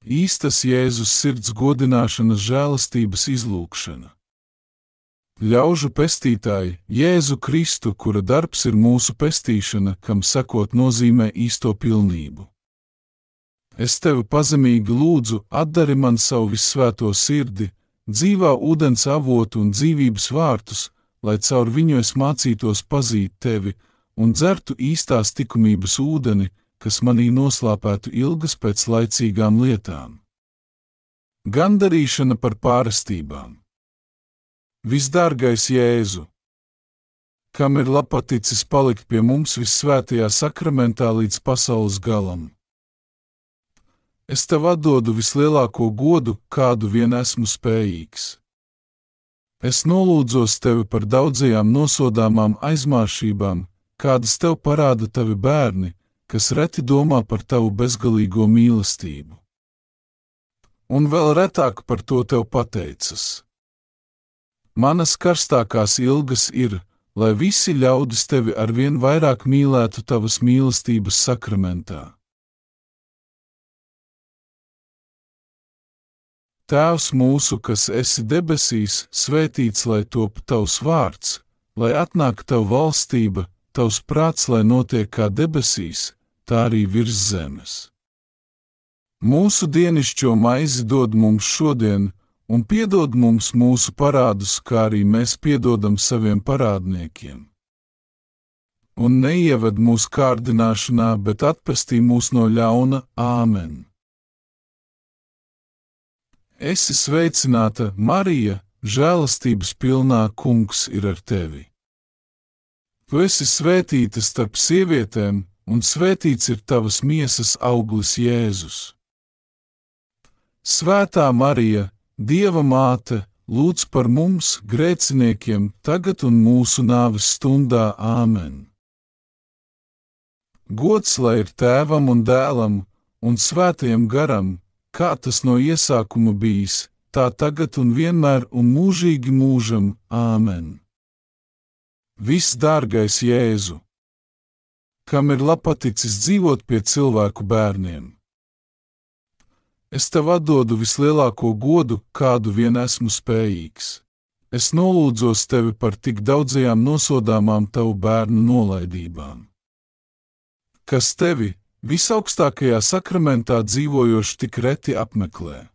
Īstas Jēzus sirds godināšanas žēlastības izlūgšana. Ļaužu pestītāji, Jēzu Kristu, kura darbs ir mūsu pestīšana, kam sekot nozīmē īsto pilnību. Es tevi pazemīgi lūdzu, atdari man savu vissvēto sirdi, dzīvā ūdens avotu un dzīvības vārtus, lai caur viņu es mācītos pazīt tevi un dzertu īstās likumības ūdeni, kas manī noslāpētu ilgas pēc laicīgām lietām. Gandarīšana par pārestībām. Visdārgais Jēzu, kam ir labpaticis palikt pie mums vissvētajā sakramentā līdz pasaules galam. Es tev atdodu vislielāko godu, kādu vien esmu spējīgs. Es nolūdzos tevi par daudzajām nosodāmām aizmāršībām, kādas tev parāda tavi bērni, kas reti domā par tavu bezgalīgo mīlestību. Un vēl retāk par to tev pateicas. Manas karstākās ilgas ir, lai visi ļaudis tevi arvien vairāk mīlētu tavas mīlestības sakramentā. Tēvs mūsu, kas esi debesīs, svētīts lai top tavs vārds, lai atnāk tava valstība, tavs prāts, lai notiek kā debesīs, tā arī virs zemes. Mūsu dienišķo maizi dod mums šodien, un piedod mums mūsu parādus, kā arī mēs piedodam saviem parādniekiem. Un neieved mūsu kārdināšanā, bet atpestī mūs no ļauna. Āmen. Esi sveicināta, Marija, žēlastības pilnā, Kungs ir ar tevi. Tu esi svētīta starp sievietēm, un svētīts ir tavas miesas auglis Jēzus. Svētā Marija, Dieva māte, lūdz par mums, grēciniekiem, tagad un mūsu nāves stundā. Āmen. Gods lai ir Tēvam un Dēlam un Svētajam garam, kā tas no iesākuma bijis, tā tagad un vienmēr un mūžīgi mūžam. Āmen. Visdārgais Jēzu, kam ir labpaticis dzīvot pie cilvēku bērniem. Es tev atdodu vislielāko godu, kādu vien esmu spējīgs. Es nolūdzos tevi par tik daudzajām nosodāmām tavu bērnu nolaidībām, kas tevi, visaugstākajā sakramentā dzīvojoši, tik reti apmeklē.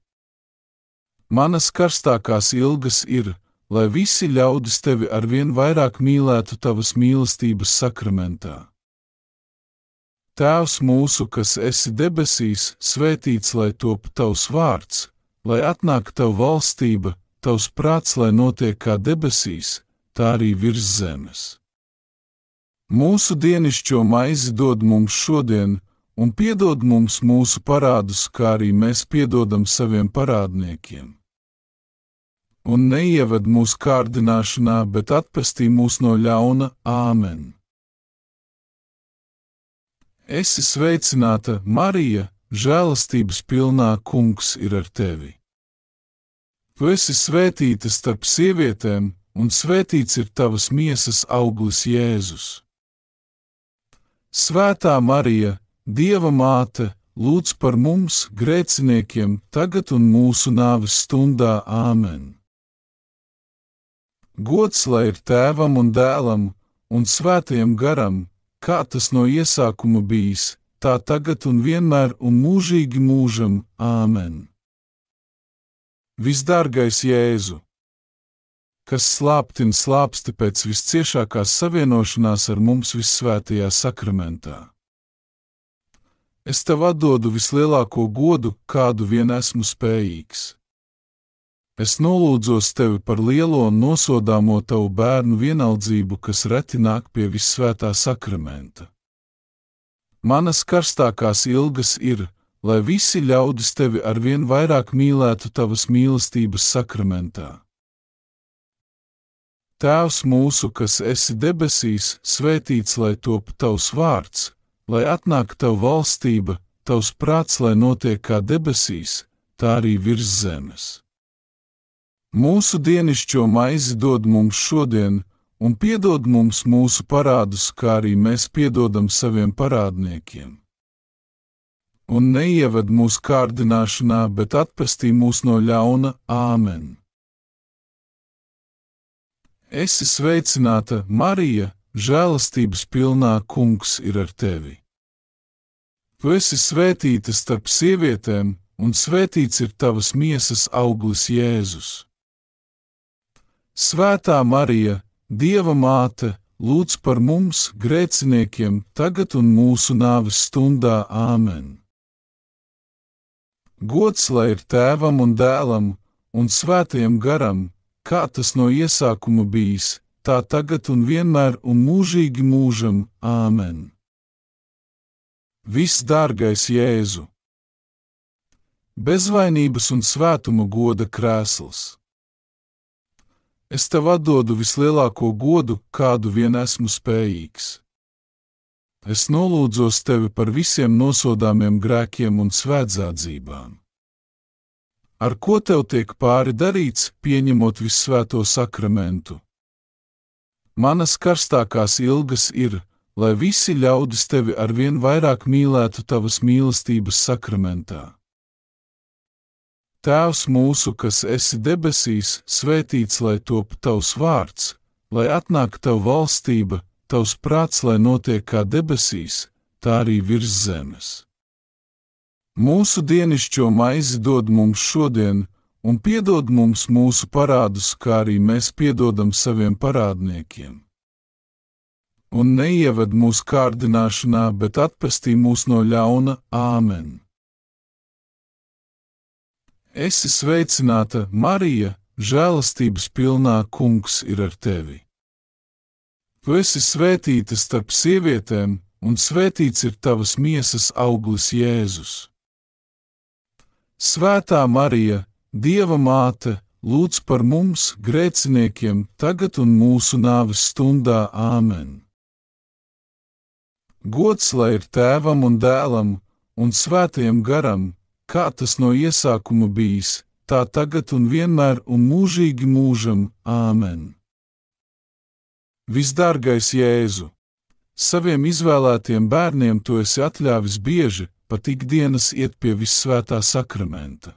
Manas karstākās ilgas ir, lai visi ļaudis tevi arvien vairāk mīlētu tavas mīlestības sakramentā. Tēvs mūsu, kas esi debesīs, svētīts lai top tavs vārds, lai atnāk tava valstība, tavs prāts, lai notiek kā debesīs, tā arī virs zemes. Mūsu dienišķo maizi dod mums šodien, un piedod mums mūsu parādus, kā arī mēs piedodam saviem parādniekiem. Un neieved mūsu kārdināšanā, bet atpestī mūs no ļauna. Āmen. Esi sveicināta, Marija, žēlastības pilnā, Kungs ir ar tevi. Tu esi svētīta starp sievietēm, un svētīts ir tavas miesas auglis Jēzus. Svētā Marija, Dieva māte, lūdz par mums, grēciniekiem, tagad un mūsu nāves stundā. Āmen. Gods lai ir Tēvam un Dēlam un Svētajam garam, kā tas no iesākuma bijis, tā tagad un vienmēr un mūžīgi mūžam. Āmen. Visdārgais Jēzu, kas slāptin slāpsti pēc visciešākās savienošanās ar mums vissvētajā sakramentā. Es tev atdodu vislielāko godu, kādu vien esmu spējīgs. Es nolūdzos tevi par lielo un nosodāmo tavu bērnu vienaldzību, kas reti nāk pie vissvētā sakramenta. Manas karstākās ilgas ir, lai visi ļaudis tevi arvien vairāk mīlētu tavas mīlestības sakramentā. Tēvs mūsu, kas esi debesīs, svētīts lai top tavs vārds, lai atnāk tava valstība, tavs prāts, lai notiek kā debesīs, tā arī virs zemes. Mūsu dienišķo maizi dod mums šodien, un piedod mums mūsu parādus, kā arī mēs piedodam saviem parādniekiem. un neieved mūsu kārdināšanā, bet atpestī mūs no ļauna. Āmen! Esi sveicināta, Marija, žēlastības pilnā, Kungs ir ar tevi. Tu esi svētīta starp sievietēm, un svētīts ir tavas miesas auglis, Jēzus. Svētā Marija, Dieva māte, lūdz par mums, grēciniekiem, tagad un mūsu nāves stundā. Āmen! Gods lai ir Tēvam un Dēlam un Svētajam garam, kā tas no iesākuma bijis, tā tagad un vienmēr un mūžīgi mūžam. Āmen! Visdārgais Jēzu! Bezvainības un svētuma goda krēsls! Es tev atdodu vislielāko godu, kādu vien esmu spējīgs. Es nolūdzos tevi par visiem nosodāmiem grēkiem un svētdzādzībām. Ar ko tev tiek pāri darīts, pieņemot vissvēto sakramentu? Manas karstākās ilgas ir, lai visi ļaudis tevi arvien vairāk mīlētu tavas mīlestības sakramentā. Tēvs mūsu, kas esi debesīs, svētīts lai top tavs vārds, lai atnāk tava valstība, tavs prāts, lai notiek kā debesīs, tā arī virs zemes. Mūsu dienišķo maizi dod mums šodien, un piedod mums mūsu parādus, kā arī mēs piedodam saviem parādniekiem. Un neieved mūsu kārdināšanā, bet atpestī mūs no ļauna. Āmen! Esi sveicināta, Marija, žēlastības pilnā, Kungs ir ar tevi. Tu esi svētīta starp sievietēm, un svētīts ir tavas miesas auglis, Jēzus. Svētā Marija, Dieva māte, lūdz par mums, grēciniekiem, tagad un mūsu nāves stundā. Āmen! Gods lai ir Tēvam un Dēlam un Svētajam garam, kā tas no iesākuma bijis, tā tagad un vienmēr un mūžīgi mūžam. Āmen! Visdārgais Jēzu! Saviem izvēlētiem bērniem tu esi atļāvis bieži, pat ikdienas iet pie vissvētā sakramenta.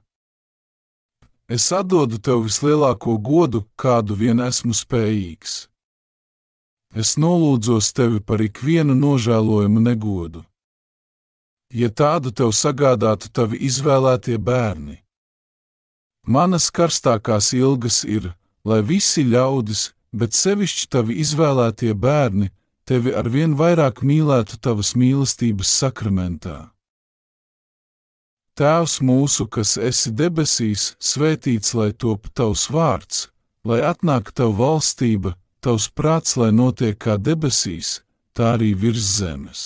Es atdodu tev vislielāko godu, kādu vien esmu spējīgs. Es nolūdzos tevi par ikvienu nožēlojumu negodu. Ja tādu tev sagādātu tavi izvēlētie bērni. Manas karstākās ilgas ir, lai visi ļaudis, bet sevišķi tavi izvēlētie bērni, tevi arvien vairāk mīlētu tavas mīlestības sakramentā. Tēvs mūsu, kas esi debesīs, svētīts lai top tavs vārds, lai atnāk tava valstība, tavs prāts, lai notiek kā debesīs, tā arī virs zemes.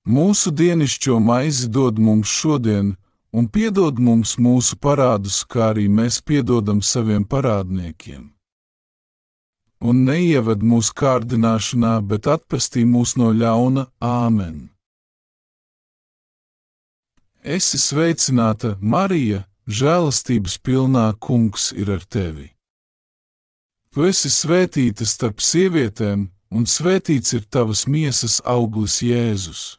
Mūsu dienišķo maizi dod mums šodien, un piedod mums mūsu parādus, kā arī mēs piedodam saviem parādniekiem. Un neieved mūsu kārdināšanā, bet atpestī mūs no ļauna. Āmen! Esi sveicināta, Marija, žēlastības pilnā, Kungs ir ar tevi. Tu esi svētīta starp sievietēm, un svētīts ir tavas miesas auglis, Jēzus.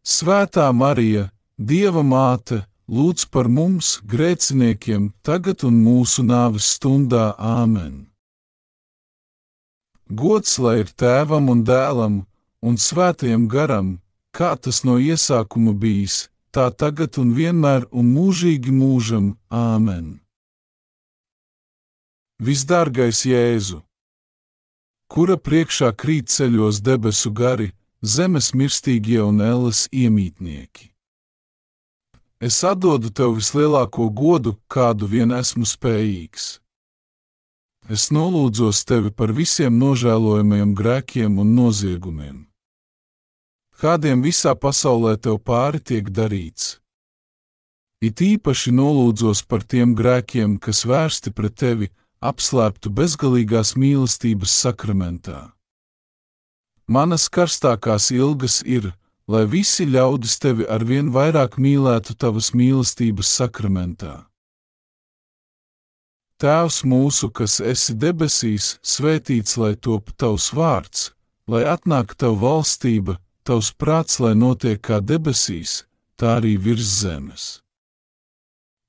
Svētā Marija, Dieva māte, lūdz par mums, grēciniekiem, tagad un mūsu nāves stundā. Āmen! Gods lai ir Tēvam un Dēlam un Svētajam garam, kā tas no iesākuma bijis, tā tagad un vienmēr un mūžīgi mūžam. Āmen! Visdārgais Jēzu! Kura priekšā krīt ceļos debesu gari, zemes mirstīgie un elles iemītnieki. Es atdodu tev vislielāko godu, kādu vien esmu spējīgs. Es nolūdzos tevi par visiem nožēlojamajiem grēkiem un noziegumiem, kādiem visā pasaulē tev pāri tiek darīts. It īpaši nolūdzos par tiem grēkiem, kas vērsti pret tevi, apslēptu bezgalīgās mīlestības sakramentā. Manas karstākās ilgas ir, lai visi ļaudis tevi arvien vairāk mīlētu tavas mīlestības sakramentā. Tēvs mūsu, kas esi debesīs, svētīts lai top tavs vārds, lai atnāk tava valstība, tavs prāts, lai notiek kā debesīs, tā arī virs zemes.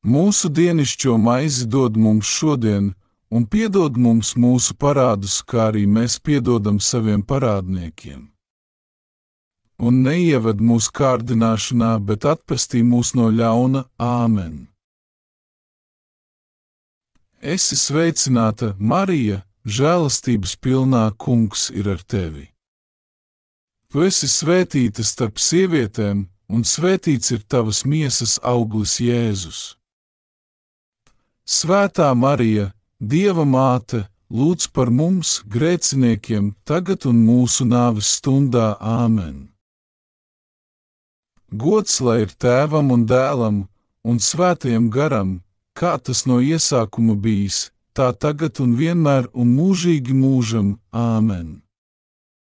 Mūsu dienascho maizi dod mums šodien, un piedod mums mūsu parādus, kā arī mēs piedodam saviem parādniekiem. Un neieved mūsu kārdināšanā, bet atpestī mūs no ļauna. Āmen! Esi sveicināta, Marija, žēlastības pilnā, Kungs ir ar tevi. Tu esi svētīta starp sievietēm, un svētīts ir tavas miesas auglis, Jēzus. Svētā Marija, Dieva māte, lūdz par mums, grēciniekiem, tagad un mūsu nāves stundā. Āmen! Gods lai ir Tēvam un Dēlam un Svētajam garam, kā tas no iesākuma bijis, tā tagad un vienmēr un mūžīgi mūžam. Āmen!